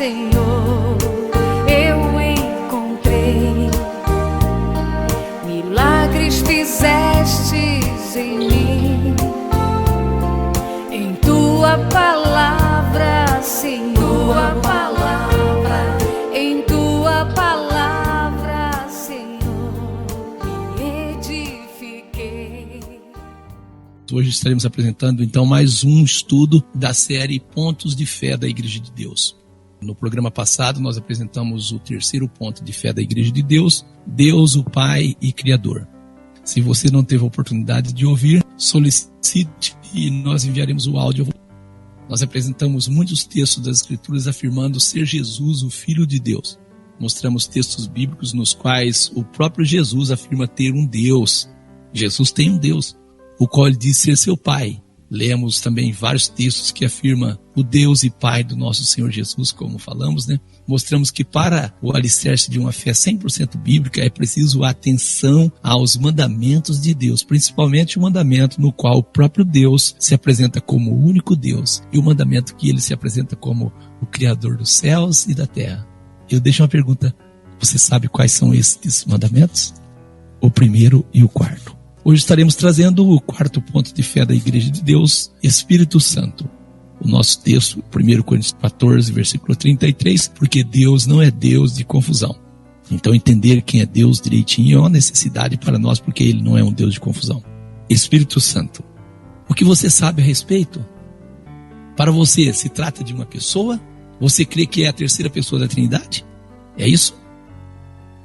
Senhor, eu encontrei. Milagres fizestes em mim, em tua palavra, Senhor. Tua palavra, em tua palavra, Senhor, me edifiquei. Hoje estaremos apresentando então mais um estudo da série Pontos de Fé da Igreja de Deus. No programa passado nós apresentamos o terceiro ponto de fé da Igreja de Deus, Deus o Pai e Criador. Se você não teve a oportunidade de ouvir, solicite e nós enviaremos o áudio. Nós apresentamos muitos textos das Escrituras afirmando ser Jesus o Filho de Deus. Mostramos textos bíblicos nos quais o próprio Jesus afirma ter um Deus. Jesus tem um Deus, o qual ele diz ser seu Pai. Lemos também vários textos que afirmam o Deus e Pai do nosso Senhor Jesus, como falamos, né? Mostramos que para o alicerce de uma fé 100% bíblica é preciso atenção aos mandamentos de Deus, principalmente o mandamento no qual o próprio Deus se apresenta como o único Deus e o mandamento que ele se apresenta como o Criador dos céus e da terra. Eu deixo uma pergunta, você sabe quais são esses mandamentos? O primeiro e o quarto. Hoje estaremos trazendo o quarto ponto de fé da Igreja de Deus, Espírito Santo. O nosso texto, 1 Coríntios 14, versículo 33, porque Deus não é Deus de confusão. Então entender quem é Deus direitinho é uma necessidade para nós, porque Ele não é um Deus de confusão. Espírito Santo. O que você sabe a respeito? Para você, se trata de uma pessoa? Você crê que é a terceira pessoa da Trindade? É isso?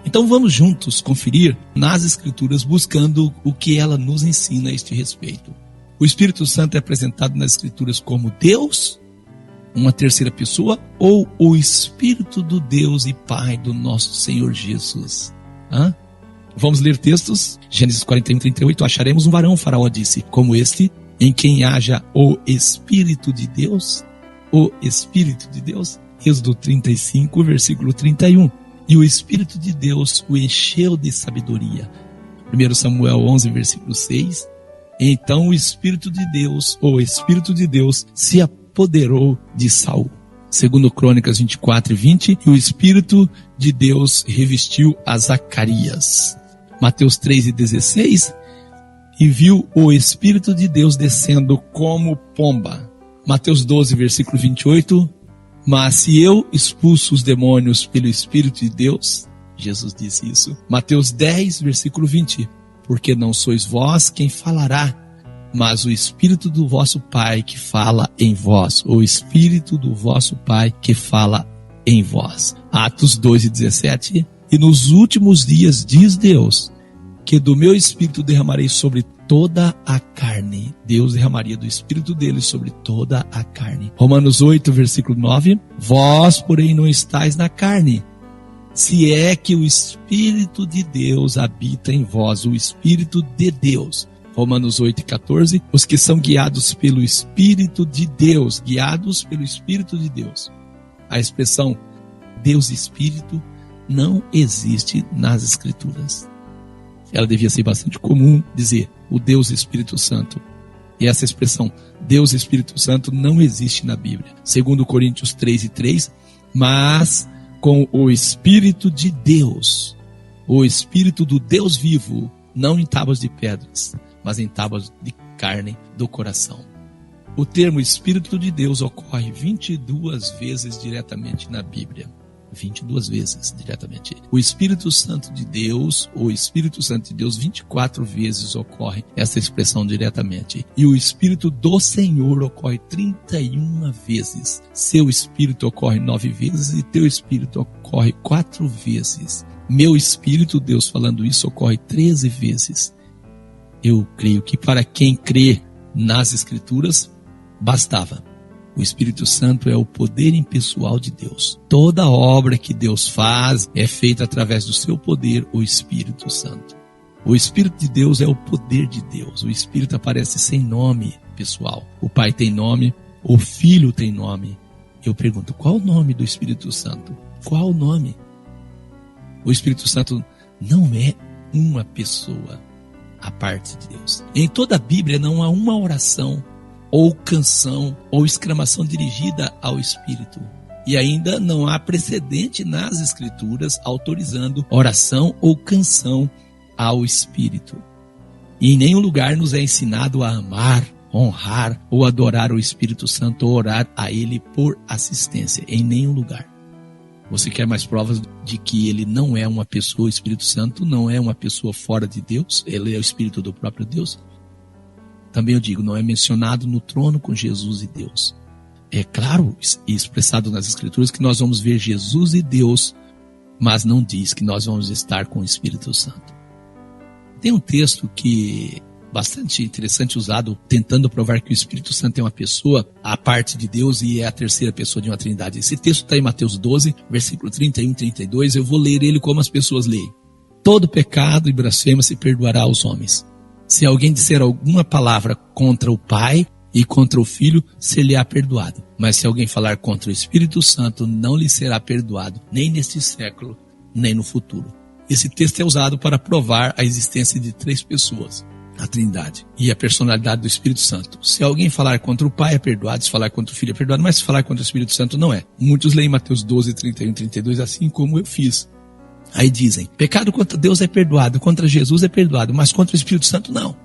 Então vamos juntos conferir nas Escrituras buscando o que ela nos ensina a este respeito. O Espírito Santo é apresentado nas Escrituras como Deus, uma terceira pessoa, ou o Espírito do Deus e Pai do nosso Senhor Jesus. Vamos ler textos? Gênesis 41, 38. Acharemos um varão, o Faraó disse, como este, em quem haja o Espírito de Deus. O Espírito de Deus. Êxodo 35, versículo 31. E o Espírito de Deus o encheu de sabedoria. 1 Samuel 11, versículo 6. Então o Espírito de Deus, ou Espírito de Deus, se apoderou de Saul. 2 Crônicas 24 e 20. E o Espírito de Deus revestiu a Zacarias. Mateus 3 e 16. E viu o Espírito de Deus descendo como pomba. Mateus 12, versículo 28. Mas se eu expulso os demônios pelo Espírito de Deus, Jesus disse isso. Mateus 10, versículo 20. Porque não sois vós quem falará, mas o Espírito do vosso Pai que fala em vós. O Espírito do vosso Pai que fala em vós. Atos 2 e 17. E nos últimos dias diz Deus, que do meu Espírito derramarei sobre toda a carne. Deus derramaria do Espírito dele sobre toda a carne. Romanos 8, versículo 9. Vós, porém, não estáis na carne, se é que o Espírito de Deus habita em vós, o Espírito de Deus. Romanos 8 e 14. Os que são guiados pelo Espírito de Deus, guiados pelo Espírito de Deus. A expressão Deus Espírito não existe nas Escrituras. Ela devia ser bastante comum dizer o Deus Espírito Santo. E essa expressão Deus Espírito Santo não existe na Bíblia. 2 Coríntios 3 e 3, mas com o Espírito de Deus, o Espírito do Deus vivo, não em tábuas de pedras, mas em tábuas de carne do coração. O termo Espírito de Deus ocorre 22 vezes diretamente na Bíblia. 22 vezes diretamente. O Espírito Santo de Deus, o Espírito Santo de Deus, 24 vezes ocorre essa expressão diretamente. E o Espírito do Senhor ocorre 31 vezes. Seu Espírito ocorre 9 vezes e teu Espírito ocorre 4 vezes. Meu Espírito, Deus falando isso, ocorre 13 vezes. Eu creio que para quem crê nas Escrituras, bastava. O Espírito Santo é o poder impessoal de Deus. Toda obra que Deus faz é feita através do seu poder, o Espírito Santo. O Espírito de Deus é o poder de Deus. O Espírito aparece sem nome pessoal. O Pai tem nome, o Filho tem nome. Eu pergunto, qual o nome do Espírito Santo? Qual o nome? O Espírito Santo não é uma pessoa à parte de Deus. Em toda a Bíblia não há uma oração ou canção, ou exclamação dirigida ao Espírito. E ainda não há precedente nas Escrituras autorizando oração ou canção ao Espírito. E em nenhum lugar nos é ensinado a amar, honrar ou adorar o Espírito Santo ou orar a Ele por assistência. Em nenhum lugar. Você quer mais provas de que Ele não é uma pessoa, o Espírito Santo não é uma pessoa fora de Deus? Ele é o Espírito do próprio Deus? Também eu digo, não é mencionado no trono com Jesus e Deus. É claro, expressado nas Escrituras, que nós vamos ver Jesus e Deus, mas não diz que nós vamos estar com o Espírito Santo. Tem um texto que é bastante interessante usado, tentando provar que o Espírito Santo é uma pessoa, a parte de Deus, e é a terceira pessoa de uma trindade. Esse texto está em Mateus 12, versículo 31 e 32, eu vou ler ele como as pessoas leem. Todo pecado e blasfêmia se perdoará aos homens. Se alguém disser alguma palavra contra o Pai e contra o Filho, ser-lhe-á perdoado. Mas se alguém falar contra o Espírito Santo, não lhe será perdoado, nem neste século, nem no futuro. Esse texto é usado para provar a existência de três pessoas, a Trindade, e a personalidade do Espírito Santo. Se alguém falar contra o Pai, é perdoado, se falar contra o Filho, é perdoado, mas se falar contra o Espírito Santo, não é. Muitos leem Mateus 12, 31 e 32, assim como eu fiz. Aí dizem, pecado contra Deus é perdoado, contra Jesus é perdoado, mas contra o Espírito Santo, não.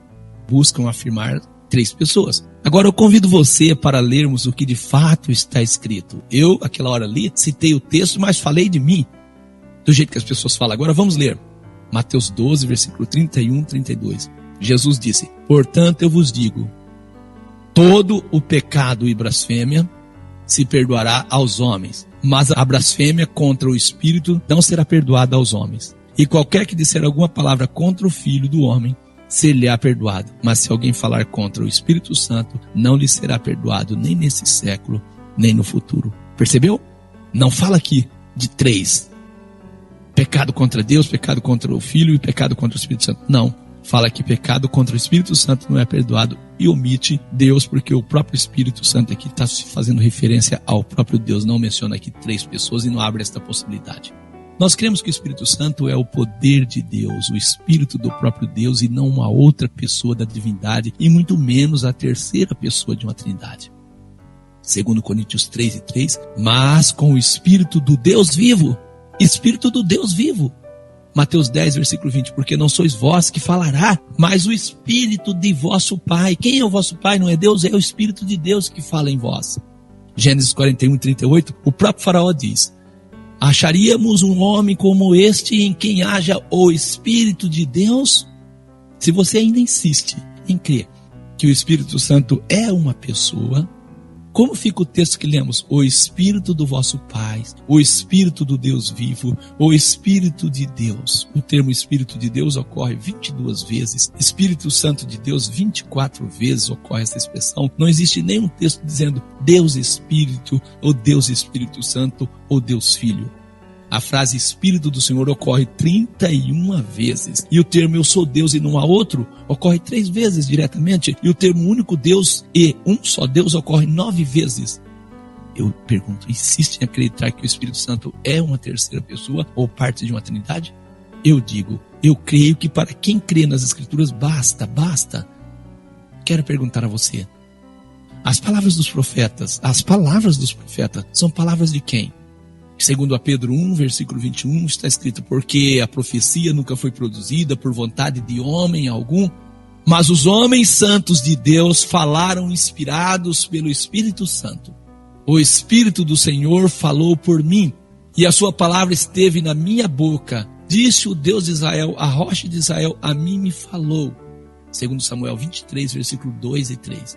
Buscam afirmar três pessoas. Agora eu convido você para lermos o que de fato está escrito. Eu, aquela hora ali, citei o texto, mas falei de mim, do jeito que as pessoas falam. Agora vamos ler. Mateus 12, versículo 31 e 32. Jesus disse, portanto eu vos digo, todo o pecado e blasfêmia se perdoará aos homens, mas a blasfêmia contra o Espírito não será perdoada aos homens. E qualquer que disser alguma palavra contra o Filho do homem, ser-lhe-á perdoado. Mas se alguém falar contra o Espírito Santo, não lhe será perdoado, nem nesse século, nem no futuro. Percebeu? Não fala aqui de três. Pecado contra Deus, pecado contra o Filho e pecado contra o Espírito Santo. Não. Fala que pecado contra o Espírito Santo não é perdoado e omite Deus, porque o próprio Espírito Santo aqui está fazendo referência ao próprio Deus. Não menciona aqui três pessoas e não abre esta possibilidade. Nós cremos que o Espírito Santo é o poder de Deus, o Espírito do próprio Deus e não uma outra pessoa da divindade e muito menos a terceira pessoa de uma trindade. Segundo Coríntios 3 e 3, mas com o Espírito do Deus vivo. Espírito do Deus vivo. Mateus 10, versículo 20, porque não sois vós que falará, mas o Espírito de vosso Pai. Quem é o vosso Pai? Não é Deus, é o Espírito de Deus que fala em vós. Gênesis 41, 38, o próprio faraó diz, acharíamos um homem como este em quem haja o Espírito de Deus? Se você ainda insiste em crer que o Espírito Santo é uma pessoa, como fica o texto que lemos? O Espírito do vosso Pai, o Espírito do Deus vivo, o Espírito de Deus. O termo Espírito de Deus ocorre 22 vezes. Espírito Santo de Deus, 24 vezes ocorre essa expressão. Não existe nenhum texto dizendo Deus Espírito, ou Deus Espírito Santo, ou Deus Filho. A frase Espírito do Senhor ocorre 31 vezes. E o termo eu sou Deus e não há outro ocorre 3 vezes diretamente. E o termo único Deus e um só Deus ocorre 9 vezes. Eu pergunto, insiste em acreditar que o Espírito Santo é uma terceira pessoa ou parte de uma trindade? Eu digo, eu creio que para quem crê nas Escrituras basta. Quero perguntar a você, as palavras dos profetas são palavras de quem? Segundo a Pedro 1, versículo 21, está escrito, porque a profecia nunca foi produzida por vontade de homem algum, mas os homens santos de Deus falaram inspirados pelo Espírito Santo. O Espírito do Senhor falou por mim, e a sua palavra esteve na minha boca. Disse o Deus de Israel, a rocha de Israel, a mim me falou. Segundo Samuel 23, versículo 2 e 3.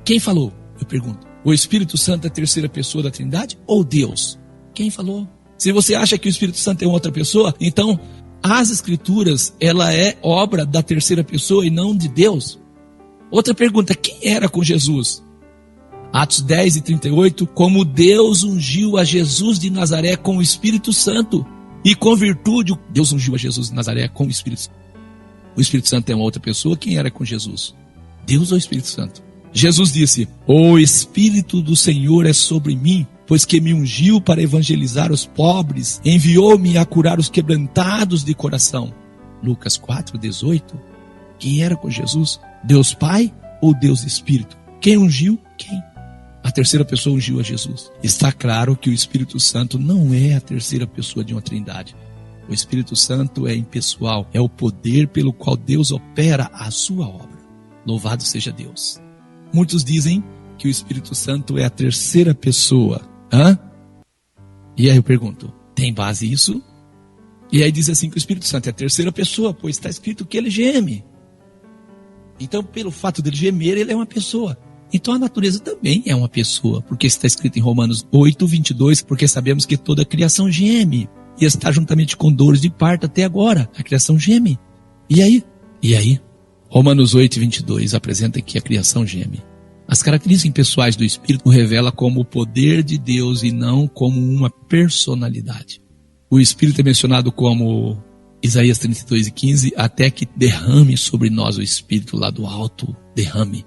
Quem falou? Eu pergunto. O Espírito Santo é a terceira pessoa da Trindade ou Deus? Quem falou? Se você acha que o Espírito Santo é outra pessoa, então as Escrituras, ela é obra da terceira pessoa e não de Deus. Outra pergunta, quem era com Jesus? Atos 10 e 38, como Deus ungiu a Jesus de Nazaré com o Espírito Santo e com virtude, Deus ungiu a Jesus de Nazaré com o Espírito Santo. O Espírito Santo é uma outra pessoa, quem era com Jesus? Deus ou o Espírito Santo? Jesus disse, o Espírito do Senhor é sobre mim, pois que me ungiu para evangelizar os pobres, enviou-me a curar os quebrantados de coração. Lucas 4, 18. Quem era com Jesus? Deus Pai ou Deus Espírito? Quem ungiu? Quem? A terceira pessoa ungiu a Jesus. Está claro que o Espírito Santo não é a terceira pessoa de uma trindade. O Espírito Santo é impessoal, é o poder pelo qual Deus opera a sua obra. Louvado seja Deus. Muitos dizem que o Espírito Santo é a terceira pessoa. E aí eu pergunto, tem base isso? E aí diz assim que o Espírito Santo é a terceira pessoa, pois está escrito que ele geme. Então, pelo fato dele gemer, ele é uma pessoa. Então a natureza também é uma pessoa, porque está escrito em Romanos 8, 22, porque sabemos que toda a criação geme e está juntamente com dores de parto até agora. A criação geme. E aí? Romanos 8, 22 apresenta que a criação geme. As características impessoais do Espírito o revela como o poder de Deus e não como uma personalidade. O Espírito é mencionado como Isaías 32, 15, até que derrame sobre nós o Espírito lá do alto, derrame.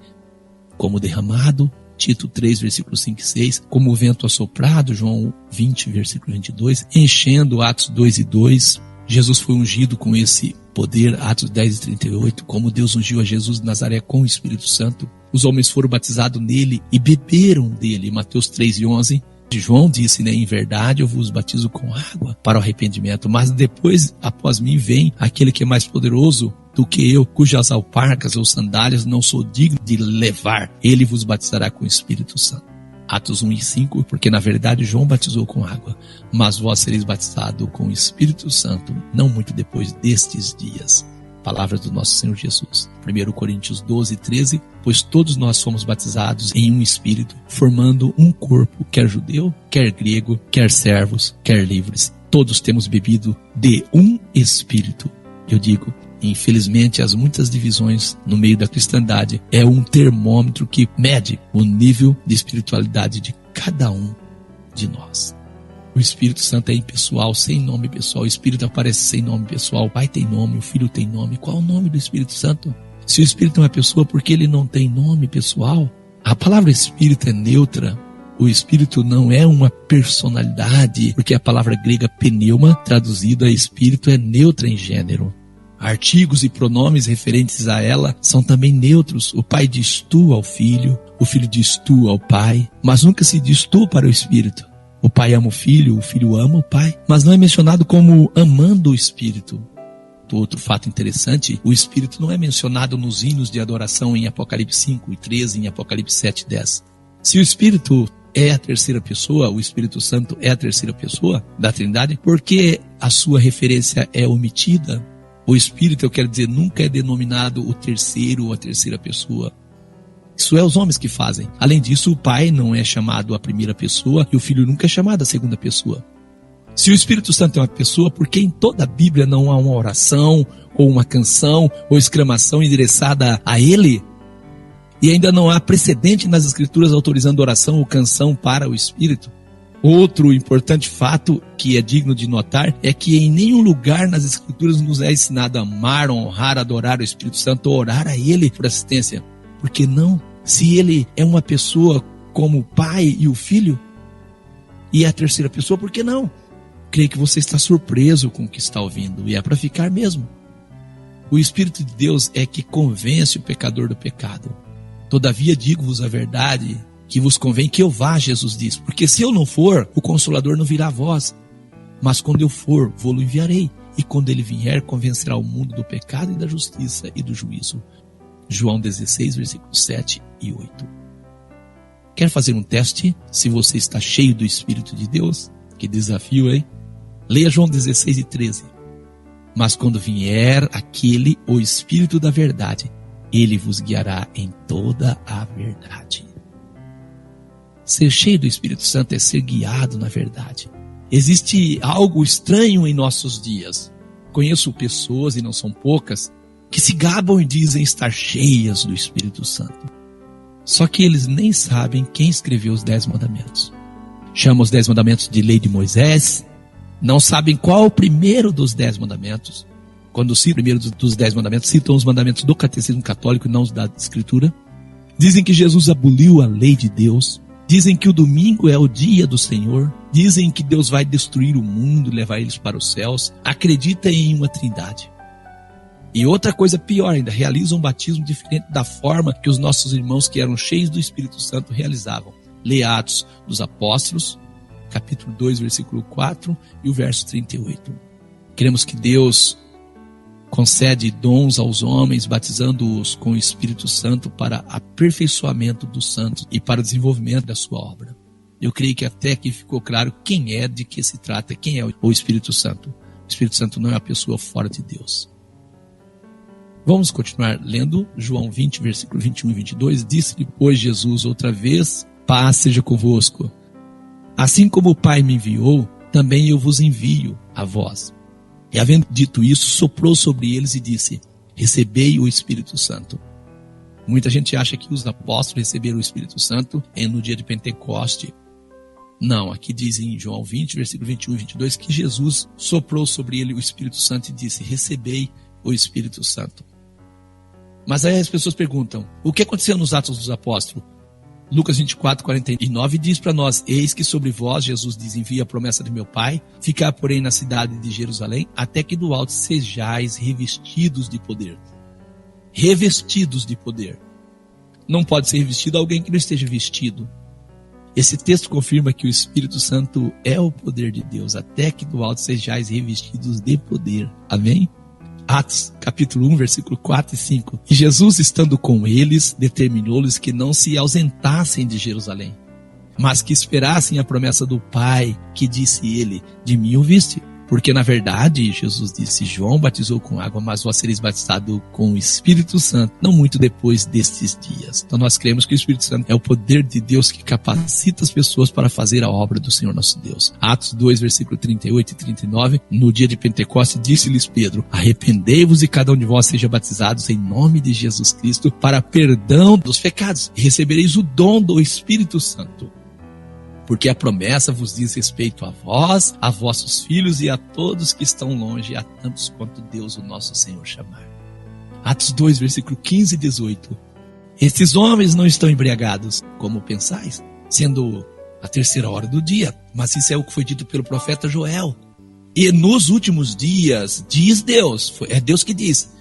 Como derramado, Tito 3, versículos 5 e 6, como o vento assoprado, João 20, versículo 22, enchendo Atos 2 e 2, Jesus foi ungido com esse poder, Atos 10 e 38, como Deus ungiu a Jesus de Nazaré com o Espírito Santo, os homens foram batizados nele e beberam dele, Mateus 3 e 11, João disse, em verdade eu vos batizo com água para o arrependimento, mas depois, após mim, vem aquele que é mais poderoso do que eu, cujas alparcas ou sandálias não sou digno de levar. Ele vos batizará com o Espírito Santo. Atos 1 e 5, porque na verdade João batizou com água, mas vós sereis batizados com o Espírito Santo, não muito depois destes dias. Palavras do nosso Senhor Jesus. 1 Coríntios 12, 13, pois todos nós fomos batizados em um Espírito, formando um corpo, quer judeu, quer grego, quer servos, quer livres. Todos temos bebido de um Espírito. Eu digo, infelizmente, as muitas divisões no meio da cristandade é um termômetro que mede o nível de espiritualidade de cada um de nós. O Espírito Santo é impessoal, sem nome pessoal. O Espírito aparece sem nome pessoal. O Pai tem nome, o Filho tem nome. Qual é o nome do Espírito Santo? Se o Espírito é uma pessoa, por que ele não tem nome pessoal? A palavra Espírito é neutra. O Espírito não é uma personalidade, porque a palavra grega pneuma, traduzida a Espírito, é neutra em gênero. Artigos e pronomes referentes a ela são também neutros. O Pai diz tu ao Filho, o Filho diz tu ao Pai, mas nunca se diz tu para o Espírito. O Pai ama o Filho ama o Pai, mas não é mencionado como amando o Espírito. Outro fato interessante, o Espírito não é mencionado nos hinos de adoração em Apocalipse 5 e 13, em Apocalipse 7 e 10. Se o Espírito é a terceira pessoa, o Espírito Santo é a terceira pessoa da Trindade, por que a sua referência é omitida? O Espírito, eu quero dizer, nunca é denominado o terceiro ou a terceira pessoa. Isso é os homens que fazem. Além disso, o Pai não é chamado a primeira pessoa e o Filho nunca é chamado a segunda pessoa. Se o Espírito Santo é uma pessoa, por que em toda a Bíblia não há uma oração, ou uma canção, ou exclamação endereçada a Ele? E ainda não há precedente nas Escrituras autorizando oração ou canção para o Espírito? Outro importante fato que é digno de notar é que em nenhum lugar nas Escrituras nos é ensinado a amar, honrar, adorar o Espírito Santo ou orar a Ele por assistência. Por que não? Se Ele é uma pessoa como o Pai e o Filho, e é a terceira pessoa, por que não? Creio que você está surpreso com o que está ouvindo, e é para ficar mesmo. O Espírito de Deus é que convence o pecador do pecado. Todavia digo-vos a verdade, que vos convém que eu vá, Jesus diz, porque se eu não for, o Consolador não virá a vós. Mas quando eu for, vou-lo enviarei, e quando ele vier, convencerá o mundo do pecado e da justiça e do juízo. João 16, versículos 7 e 8. Quer fazer um teste se você está cheio do Espírito de Deus? Que desafio, hein? Leia João 16 e 13. Mas quando vier aquele, o Espírito da verdade, ele vos guiará em toda a verdade. Ser cheio do Espírito Santo é ser guiado na verdade. Existe algo estranho em nossos dias. Conheço pessoas, e não são poucas, que se gabam e dizem estar cheias do Espírito Santo. Só que eles nem sabem quem escreveu os 10 mandamentos. Chamam os 10 mandamentos de lei de Moisés, não sabem qual é o primeiro dos 10 mandamentos. Quando citam o primeiro dos 10 mandamentos, citam os mandamentos do catecismo católico e não os da Escritura. Dizem que Jesus aboliu a lei de Deus. Dizem que o domingo é o dia do Senhor. Dizem que Deus vai destruir o mundo e levar eles para os céus. Acreditam em uma trindade. E outra coisa pior ainda, realizam um batismo diferente da forma que os nossos irmãos que eram cheios do Espírito Santo realizavam. Lê Atos dos Apóstolos, capítulo 2, versículo 4 e o verso 38. Queremos que Deus concede dons aos homens, batizando-os com o Espírito Santo para aperfeiçoamento dos santos e para o desenvolvimento da sua obra. Eu creio que até aqui ficou claro quem é, de que se trata, quem é o Espírito Santo. O Espírito Santo não é uma pessoa fora de Deus. Vamos continuar lendo João 20, versículo 21 e 22. Disse-lhe, pois, Jesus outra vez, paz seja convosco. Assim como o Pai me enviou, também eu vos envio a vós. E havendo dito isso, soprou sobre eles e disse, recebei o Espírito Santo. Muita gente acha que os apóstolos receberam o Espírito Santo no dia de Pentecoste. Não, aqui diz em João 20, versículo 21 e 22, que Jesus soprou sobre ele o Espírito Santo e disse, recebei o Espírito Santo. Mas aí as pessoas perguntam, o que aconteceu nos Atos dos Apóstolos? Lucas 24, 49 diz para nós, eis que sobre vós, Jesus diz, envia a promessa de meu Pai, ficar porém na cidade de Jerusalém, até que do alto sejais revestidos de poder. Revestidos de poder. Não pode ser revestido alguém que não esteja vestido. Esse texto confirma que o Espírito Santo é o poder de Deus, até que do alto sejais revestidos de poder. Amém? Atos, capítulo 1, versículo 4 e 5. E Jesus, estando com eles, determinou-lhes que não se ausentassem de Jerusalém, mas que esperassem a promessa do Pai, que disse ele, de mim ouviste. Porque, na verdade, Jesus disse, João batizou com água, mas vós sereis batizados com o Espírito Santo, não muito depois destes dias. Então nós cremos que o Espírito Santo é o poder de Deus que capacita as pessoas para fazer a obra do Senhor nosso Deus. Atos 2, versículo 38 e 39, no dia de Pentecostes, disse-lhes Pedro, arrependei-vos e cada um de vós seja batizados em nome de Jesus Cristo para perdão dos pecados, e recebereis o dom do Espírito Santo. Porque a promessa vos diz respeito a vós, a vossos filhos e a todos que estão longe, a tantos quanto Deus, o nosso Senhor, chamar. Atos 2, versículo 15 e 18. Estes homens não estão embriagados, como pensais, sendo a 3ª hora do dia. Mas isso é o que foi dito pelo profeta Joel. E nos últimos dias, diz Deus, é Deus que diz,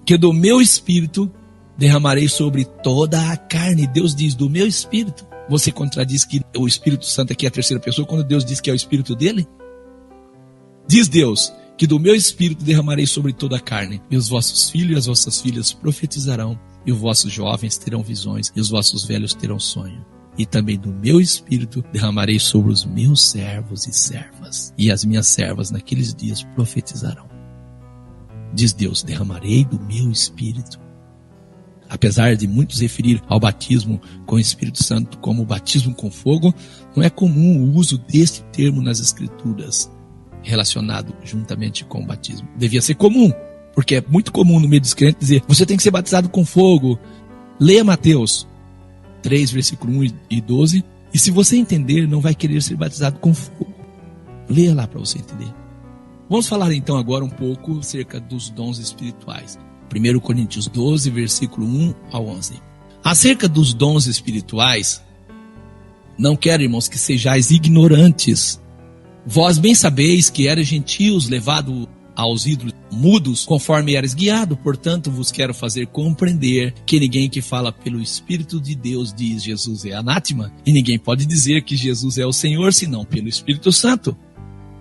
que do meu Espírito derramarei sobre toda a carne. Deus diz, do meu Espírito. Você contradiz que o Espírito Santo aqui é a 3ª pessoa quando Deus diz que é o Espírito dele? Diz Deus que do meu Espírito derramarei sobre toda a carne. E os vossos filhos e as vossas filhas profetizarão. E os vossos jovens terão visões. E os vossos velhos terão sonho. E também do meu Espírito derramarei sobre os meus servos e servas. E as minhas servas naqueles dias profetizarão. Diz Deus, derramarei do meu Espírito. Apesar de muitos referir ao batismo com o Espírito Santo como batismo com fogo, não é comum o uso deste termo nas Escrituras, relacionado juntamente com o batismo. Devia ser comum, porque é muito comum no meio dos crentes dizer, você tem que ser batizado com fogo. Leia Mateus 3, versículo 1 e 12, e se você entender, não vai querer ser batizado com fogo. Leia lá para você entender. Vamos falar então agora um pouco acerca dos dons espirituais. 1 Coríntios 12, versículo 1 ao 11. Acerca dos dons espirituais, não quero, irmãos, que sejais ignorantes. Vós bem sabeis que eres gentios, levado aos ídolos mudos, conforme eres guiado. Portanto, vos quero fazer compreender que ninguém que fala pelo Espírito de Deus diz Jesus é anátema, e ninguém pode dizer que Jesus é o Senhor, senão pelo Espírito Santo.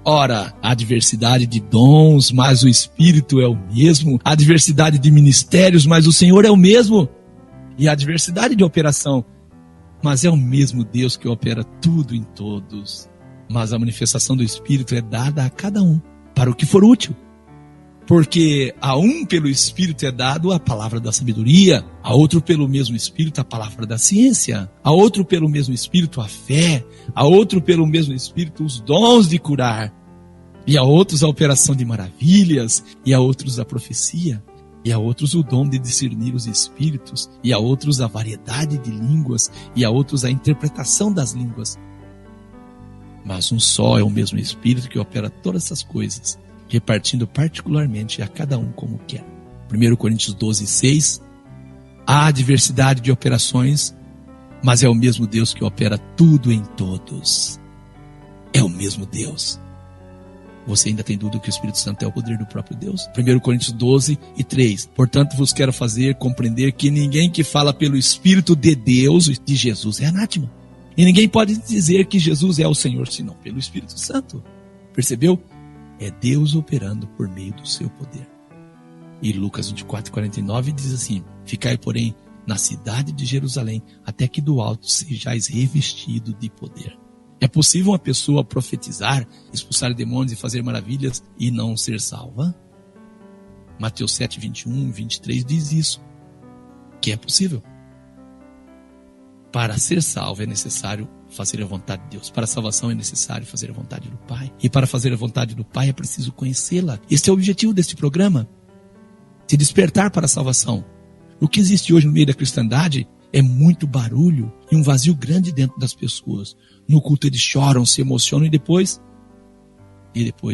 Ora, há diversidade de dons, mas o Espírito é o mesmo. Há diversidade de ministérios, mas o Senhor é o mesmo. E há diversidade de operação, mas é o mesmo Deus que opera tudo em todos. Mas a manifestação do Espírito é dada a cada um, para o que for útil. Porque a um pelo Espírito é dado a palavra da sabedoria, a outro pelo mesmo Espírito a palavra da ciência, a outro pelo mesmo Espírito a fé, a outro pelo mesmo Espírito os dons de curar, e a outros a operação de maravilhas, e a outros a profecia, e a outros o dom de discernir os espíritos, e a outros a variedade de línguas, e a outros a interpretação das línguas. Mas um só é o mesmo Espírito que opera todas essas coisas, repartindo particularmente a cada um como quer. 1 Coríntios 12, 6. Há diversidade de operações, mas é o mesmo Deus que opera tudo em todos. É o mesmo Deus. Você ainda tem dúvida que o Espírito Santo é o poder do próprio Deus? 1 Coríntios 12 e 3. Portanto, vos quero fazer compreender que ninguém que fala pelo Espírito de Deus, de Jesus, é anátema. E ninguém pode dizer que Jesus é o Senhor senão pelo Espírito Santo. Percebeu? É Deus operando por meio do seu poder. E Lucas 24:49 diz assim: ficai, porém, na cidade de Jerusalém, até que do alto sejais revestido de poder. É possível uma pessoa profetizar, expulsar demônios e fazer maravilhas e não ser salva? Mateus 7:21 e 23 diz isso, que é possível. Para ser salvo é necessário fazer a vontade de Deus. Para a salvação é necessário fazer a vontade do Pai. E para fazer a vontade do Pai é preciso conhecê-la. Este é o objetivo deste programa. Se despertar para a salvação. O que existe hoje no meio da cristandade é muito barulho e um vazio grande dentro das pessoas. No culto eles choram, se emocionam e depois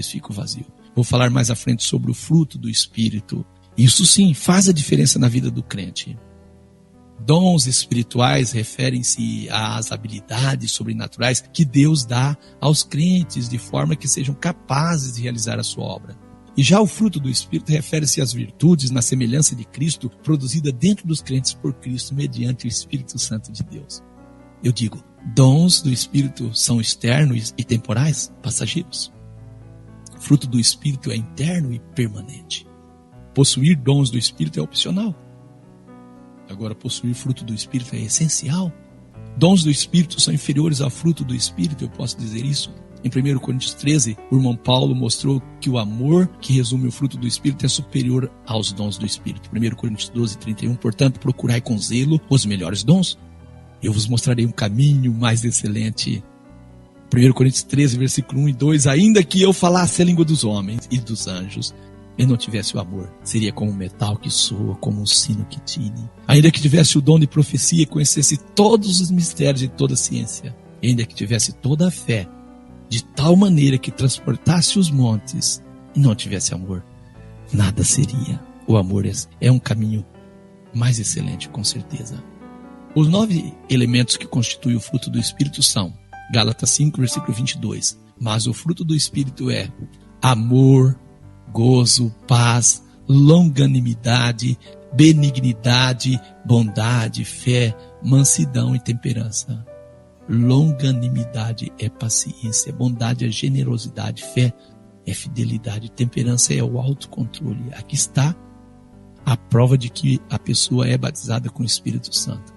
fica o vazio. Vou falar mais à frente sobre o fruto do Espírito. Isso sim faz a diferença na vida do crente. Dons espirituais referem-se às habilidades sobrenaturais que Deus dá aos crentes de forma que sejam capazes de realizar a sua obra. E já o fruto do Espírito refere-se às virtudes na semelhança de Cristo produzida dentro dos crentes por Cristo mediante o Espírito Santo de Deus. Eu digo, dons do Espírito são externos e temporais, passageiros. O fruto do Espírito é interno e permanente. Possuir dons do Espírito é opcional. Agora, possuir fruto do Espírito é essencial. Dons do Espírito são inferiores ao fruto do Espírito, eu posso dizer isso. Em 1 Coríntios 13, o irmão Paulo mostrou que o amor que resume o fruto do Espírito é superior aos dons do Espírito. 1 Coríntios 12:31, portanto, procurai com zelo os melhores dons. Eu vos mostrarei um caminho mais excelente. 1 Coríntios 13, versículo 1 e 2, ainda que eu falasse a língua dos homens e dos anjos, e não tivesse o amor, seria como um metal que soa, como um sino que tine. Ainda que tivesse o dom de profecia e conhecesse todos os mistérios e toda a ciência, ainda que tivesse toda a fé, de tal maneira que transportasse os montes, e não tivesse amor, nada seria. O amor é um caminho mais excelente, com certeza. Os 9 elementos que constituem o fruto do Espírito são, Gálatas 5, versículo 22, mas o fruto do Espírito é amor, gozo, paz, longanimidade, benignidade, bondade, fé, mansidão e temperança. Longanimidade é paciência, bondade é generosidade, fé é fidelidade, temperança é o autocontrole. Aqui está a prova de que a pessoa é batizada com o Espírito Santo.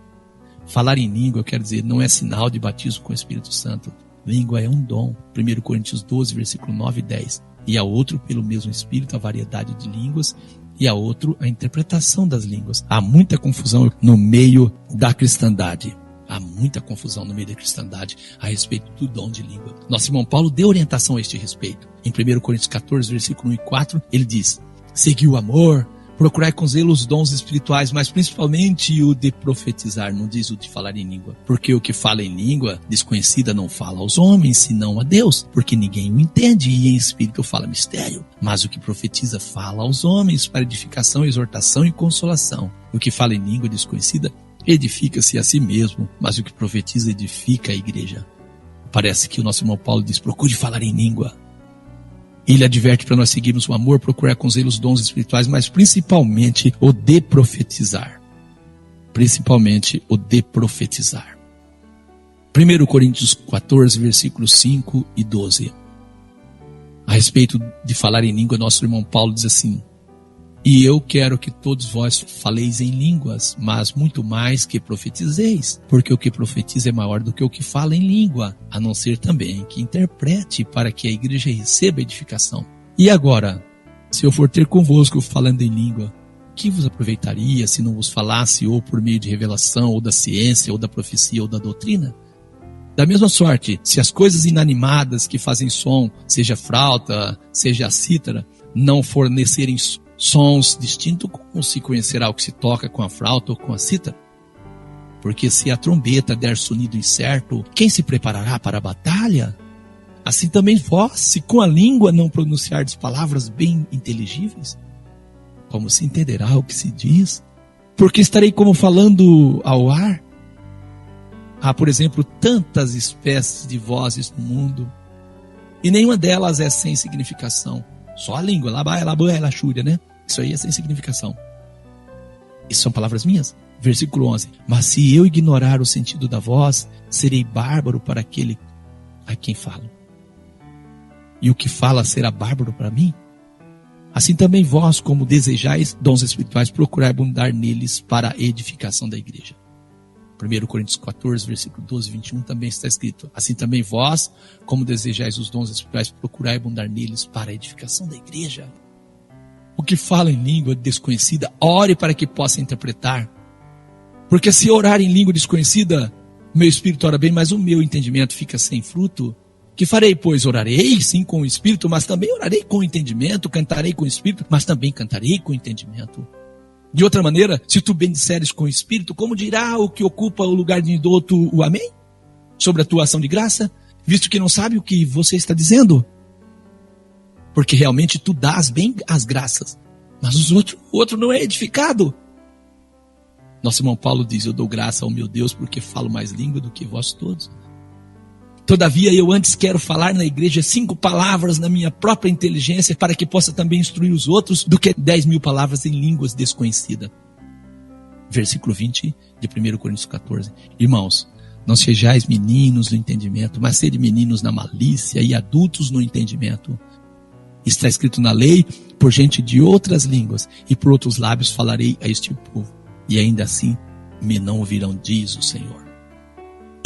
Falar em língua, quer dizer, não é sinal de batismo com o Espírito Santo. Língua é um dom. 1 Coríntios 12, versículo 9 e 10. E a outro, pelo mesmo Espírito, a variedade de línguas, e a outro, a interpretação das línguas. Há muita confusão no meio da cristandade. Há muita confusão no meio da cristandade a respeito do dom de língua. Nosso irmão Paulo deu orientação a este respeito. Em 1 Coríntios 14, versículo 1 e 4, ele diz: segui o amor, procurai com zelo os dons espirituais, mas principalmente o de profetizar, não diz o de falar em língua. Porque o que fala em língua desconhecida não fala aos homens, senão a Deus, porque ninguém o entende, e em espírito fala mistério. Mas o que profetiza fala aos homens para edificação, exortação e consolação. O que fala em língua desconhecida edifica-se a si mesmo, mas o que profetiza edifica a igreja. Parece que o nosso irmão Paulo diz: procure falar em língua. Ele adverte para nós seguirmos o amor, procurar com zelo os dons espirituais, mas principalmente o de profetizar. Principalmente o de profetizar. 1 Coríntios 14, versículos 5 e 12. A respeito de falar em língua, nosso irmão Paulo diz assim: e eu quero que todos vós faleis em línguas, mas muito mais que profetizeis, porque o que profetiza é maior do que o que fala em língua, a não ser também que interprete, para que a igreja receba edificação. E agora, se eu for ter convosco falando em língua, que vos aproveitaria se não vos falasse ou por meio de revelação, ou da ciência, ou da profecia, ou da doutrina? Da mesma sorte, se as coisas inanimadas que fazem som, seja a flauta, seja a cítara, não fornecerem sons distintos, como se conhecerá o que se toca com a flauta ou com a cítara? Porque se a trombeta der sonido incerto, quem se preparará para a batalha? Assim também vós, se com a língua não pronunciardes palavras bem inteligíveis, como se entenderá o que se diz? Porque estarei como falando ao ar? Há, por exemplo, tantas espécies de vozes no mundo, e nenhuma delas é sem significação. Só a língua, labai, labai, laxúria, né? Isso aí é sem significação. Isso são palavras minhas? Versículo 11. Mas se eu ignorar o sentido da voz, serei bárbaro para aquele a quem falo. E o que fala será bárbaro para mim? Assim também vós, como desejais dons espirituais, procurai abundar neles para a edificação da igreja. 1 Coríntios 14, versículo 12 e 21 também está escrito. Assim também vós, como desejais os dons espirituais, procurai abundar neles para a edificação da igreja. O que fala em língua desconhecida, ore para que possa interpretar. Porque se orar em língua desconhecida, meu espírito ora bem, mas o meu entendimento fica sem fruto. Que farei, pois? Orarei, sim, com o espírito, mas também orarei com o entendimento. Cantarei com o espírito, mas também cantarei com o entendimento. De outra maneira, se tu bendisseres com o espírito, como dirá o que ocupa o lugar de outro o amém? Sobre a tua ação de graça, visto que não sabe o que você está dizendo. Porque realmente tu dás bem as graças, mas o outro não é edificado. Nosso irmão Paulo diz, eu dou graça ao meu Deus porque falo mais língua do que vós todos. Todavia eu antes quero falar na igreja 5 palavras na minha própria inteligência para que possa também instruir os outros do que 10.000 palavras em línguas desconhecidas. Versículo 20 de 1 Coríntios 14. Irmãos, não sejais meninos no entendimento, mas sede meninos na malícia e adultos no entendimento. Está escrito na lei, por gente de outras línguas e por outros lábios falarei a este povo. E ainda assim me não ouvirão, diz o Senhor.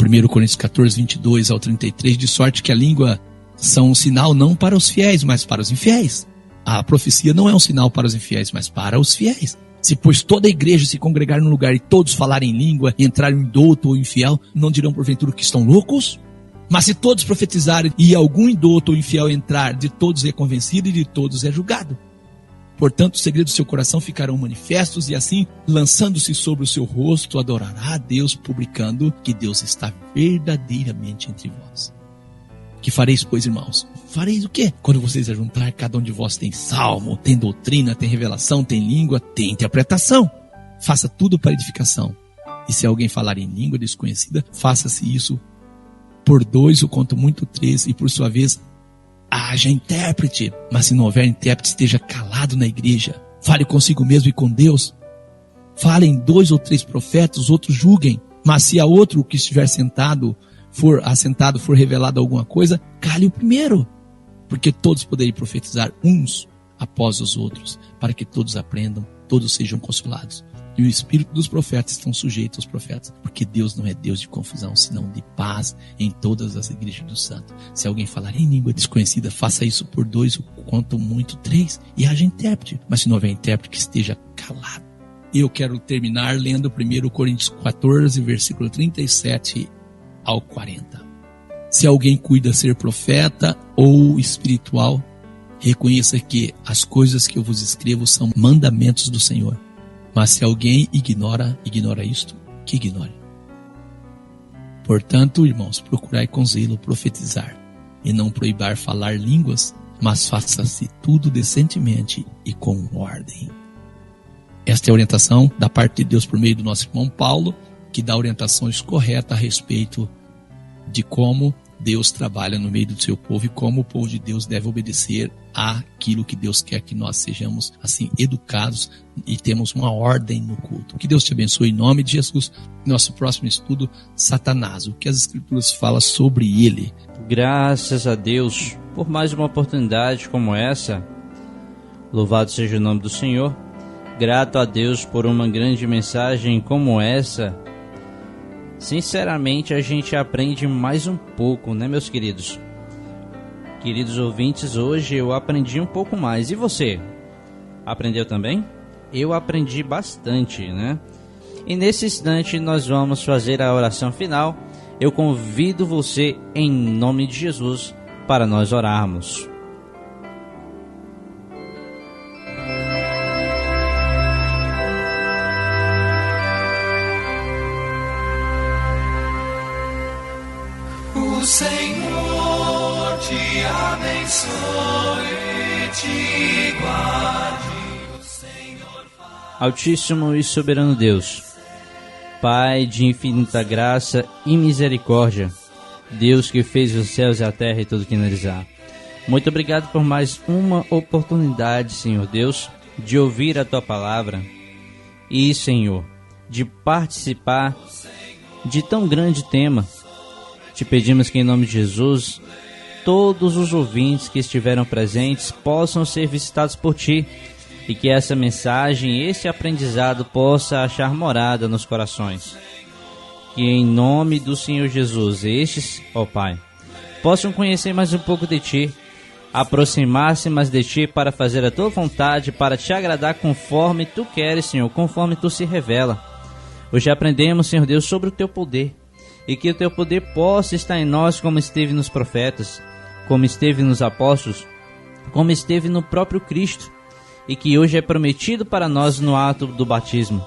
1 Coríntios 14, 22 ao 33, de sorte que a língua são um sinal não para os fiéis, mas para os infiéis. A profecia não é um sinal para os infiéis, mas para os fiéis. Se, pois, toda a igreja se congregar num lugar e todos falarem em língua, e entrarem um indouto ou infiel, não dirão porventura que estão loucos? Mas se todos profetizarem e algum indouto ou infiel entrar, de todos é convencido e de todos é julgado. Portanto, os segredos do seu coração ficarão manifestos e assim, lançando-se sobre o seu rosto, adorará a Deus, publicando que Deus está verdadeiramente entre vós. Que fareis, pois, irmãos? Fareis o quê? Quando vocês ajuntar, cada um de vós tem salmo, tem doutrina, tem revelação, tem língua, tem interpretação. Faça tudo para edificação. E se alguém falar em língua desconhecida, faça-se isso por 2 ou quanto muito 3, e por sua vez haja intérprete. Mas se não houver intérprete, esteja calado na igreja. Fale consigo mesmo e com Deus. Falem 2 ou 3 profetas, os outros julguem. Mas se a outro que estiver for assentado, for revelado alguma coisa, cale o primeiro. Porque todos poderem profetizar uns após os outros, para que todos aprendam, todos sejam consolados. E o espírito dos profetas estão sujeitos aos profetas, porque Deus não é Deus de confusão, senão de paz em todas as igrejas do santo. Se alguém falar em língua desconhecida, faça isso por 2 ou quanto muito 3, e haja intérprete. Mas se não houver intérprete, que esteja calado. Eu quero terminar lendo 1 Coríntios 14, versículo 37 ao 40. Se alguém cuida ser profeta ou espiritual, reconheça que as coisas que eu vos escrevo são mandamentos do Senhor. Mas se alguém ignora isto, que ignore. Portanto, irmãos, procurai com zelo profetizar, e não proibar falar línguas, mas faça-se tudo decentemente e com ordem. Esta é a orientação da parte de Deus por meio do nosso irmão Paulo, que dá orientações corretas a respeito de como Deus trabalha no meio do seu povo e como o povo de Deus deve obedecer àquilo que Deus quer que nós sejamos assim educados e temos uma ordem no culto. Que Deus te abençoe em nome de Jesus. Nosso próximo estudo, Satanás, o que as Escrituras falam sobre ele. Graças a Deus por mais uma oportunidade como essa. Louvado seja o nome do Senhor. Grato a Deus por uma grande mensagem como essa. Sinceramente, a gente aprende mais um pouco, né, meus queridos? Queridos ouvintes, hoje eu aprendi um pouco mais. E você? Aprendeu também? Eu aprendi bastante, né? E nesse instante nós vamos fazer a oração final. Eu convido você, em nome de Jesus, para nós orarmos. O Senhor te abençoe e te guarde. O Senhor Altíssimo e soberano Deus, Pai de infinita graça e misericórdia, Deus que fez os céus e a terra e tudo que neles há. Muito obrigado por mais uma oportunidade, Senhor Deus, de ouvir a Tua palavra e, Senhor, de participar de tão grande tema. Te pedimos que, em nome de Jesus, todos os ouvintes que estiveram presentes possam ser visitados por Ti e que essa mensagem, esse aprendizado possa achar morada nos corações. Que, em nome do Senhor Jesus, estes, ó Pai, possam conhecer mais um pouco de Ti, aproximar-se mais de Ti para fazer a Tua vontade, para Te agradar conforme Tu queres, Senhor, conforme Tu se revela. Hoje aprendemos, Senhor Deus, sobre o Teu poder, e que o Teu poder possa estar em nós como esteve nos profetas, como esteve nos apóstolos, como esteve no próprio Cristo, e que hoje é prometido para nós no ato do batismo.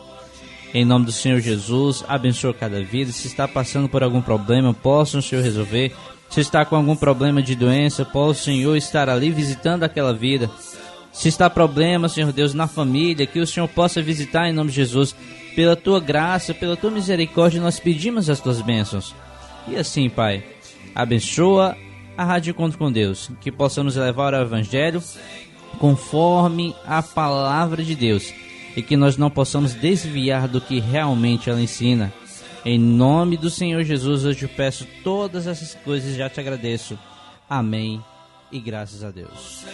Em nome do Senhor Jesus, abençoa cada vida. Se está passando por algum problema, possa o Senhor resolver. Se está com algum problema de doença, possa o Senhor estar ali visitando aquela vida. Se está problema, Senhor Deus, na família, que o Senhor possa visitar em nome de Jesus. Pela Tua graça, pela Tua misericórdia, nós pedimos as Tuas bênçãos. E assim, Pai, abençoa a Rádio Encontro com Deus, que possamos levar o Evangelho conforme a Palavra de Deus, e que nós não possamos desviar do que realmente ela ensina. Em nome do Senhor Jesus, eu te peço todas essas coisas e já te agradeço. Amém e graças a Deus.